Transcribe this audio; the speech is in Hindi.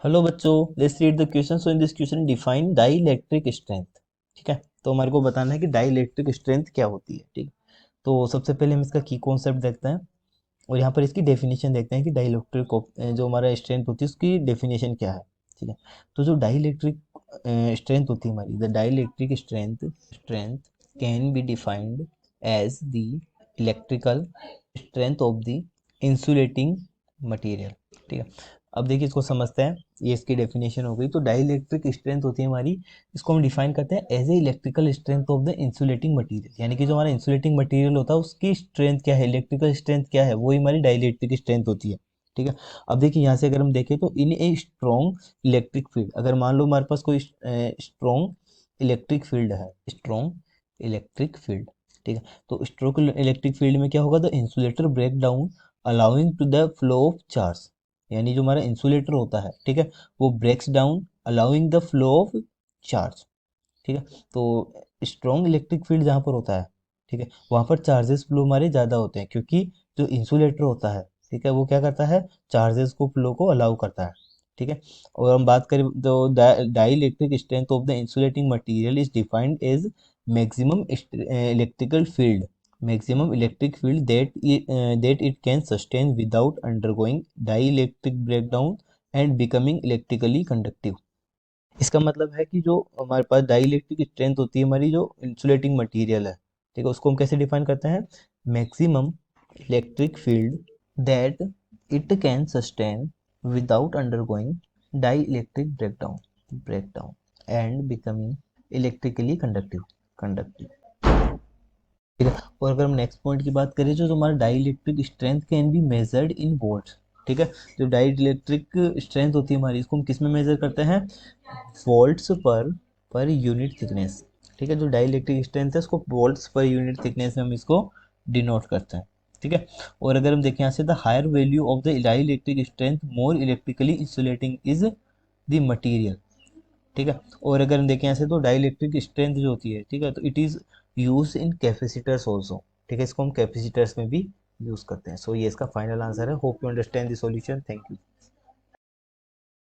हेलो बच्चों, let's read the question. So in this question define dielectric strength. ठीक है, तो हमारे को बताना है कि डाइइलेक्ट्रिक स्ट्रेंथ क्या होती है। ठीक, तो सबसे पहले हम इसका की कॉन्सेप्ट देखते हैं और यहाँ पर इसकी डेफिनेशन देखते हैं कि डाइइलेक्ट्रिक जो हमारा स्ट्रेंथ होती है उसकी डेफिनेशन क्या है। ठीक है, तो जो डाइइलेक्ट्रिक स्ट्रेंथ होती है हमारी, the dielectric strength strength can be defined as the electrical strength of the insulating material. ठीक है, अब देखिए इसको समझते हैं। ये इसकी डेफिनेशन हो गई। तो डाइइलेक्ट्रिक स्ट्रेंथ होती है हमारी, इसको हम डिफाइन करते हैं as a electrical strength of the insulating material. यानी कि जो हमारा इंसुलेटिंग मटेरियल होता है उसकी स्ट्रेंथ क्या है, इलेक्ट्रिकल स्ट्रेंथ क्या है, वही हमारी डाइइलेक्ट्रिक स्ट्रेंथ होती है। ठीक है, अब देखिए यहाँ से अगर हम देखें तो in a strong electric field, अगर मान लो हमारे पास कोई स्ट्रॉन्ग इलेक्ट्रिक फील्ड है, स्ट्रॉन्ग इलेक्ट्रिक फील्ड। ठीक है, तो स्ट्रॉन्ग इलेक्ट्रिक फील्ड में क्या होगा, the insulator break down allowing to the flow of charge. यानी जो हमारा इंसुलेटर होता है, ठीक है, वो breaks down allowing the flow of charge. ठीक है, तो स्ट्रॉन्ग इलेक्ट्रिक फील्ड जहाँ पर होता है, ठीक है, वहाँ पर चार्जेस फ्लो हमारे ज़्यादा होते हैं, क्योंकि जो इंसुलेटर होता है, ठीक है, वो क्या करता है, चार्जेस को फ्लो को अलाउ करता है। ठीक है, और हम बात करें तो dielectric strength of the insulating material is defined as maximum electrical field, maximum electric field that it can sustain without undergoing dielectric breakdown and becoming electrically conductive। इसका मतलब है कि जो हमारे पास डाइइलेक्ट्रिक स्ट्रेंथ होती है हमारी, जो इंसुलेटिंग मटेरियल है, ठीक है, उसको हम कैसे डिफाइन करते हैं, maximum electric field that it can sustain without undergoing dielectric breakdown and becoming electrically conductive. ठीक है, और अगर हम नेक्स्ट पॉइंट की बात करें, जो हमारा dielectric strength can be measured in volts. ठीक है, जो डाइइलेक्ट्रिक स्ट्रेंथ होती है हमारी, इसको हम किस में मेजर करते हैं, वोल्ट्स पर यूनिट थिकनेस। ठीक है, जो डाइइलेक्ट्रिक स्ट्रेंथ है उसको वोल्ट्स पर यूनिट थिकनेस में हम इसको डिनोट करते हैं। ठीक है, और अगर हम देखें यहाँ से, the higher value of the dielectric strength more electrically insulating is the material. ठीक है, और अगर हम देखें ऐसे तो डाइइलेक्ट्रिक स्ट्रेंथ जो होती है, ठीक है, तो it is use in capacitors also. ठीक है, इसको हम कैपेसिटर्स में भी यूज करते हैं। सो ये इसका फाइनल आंसर है। Hope you understand the solution. Thank you.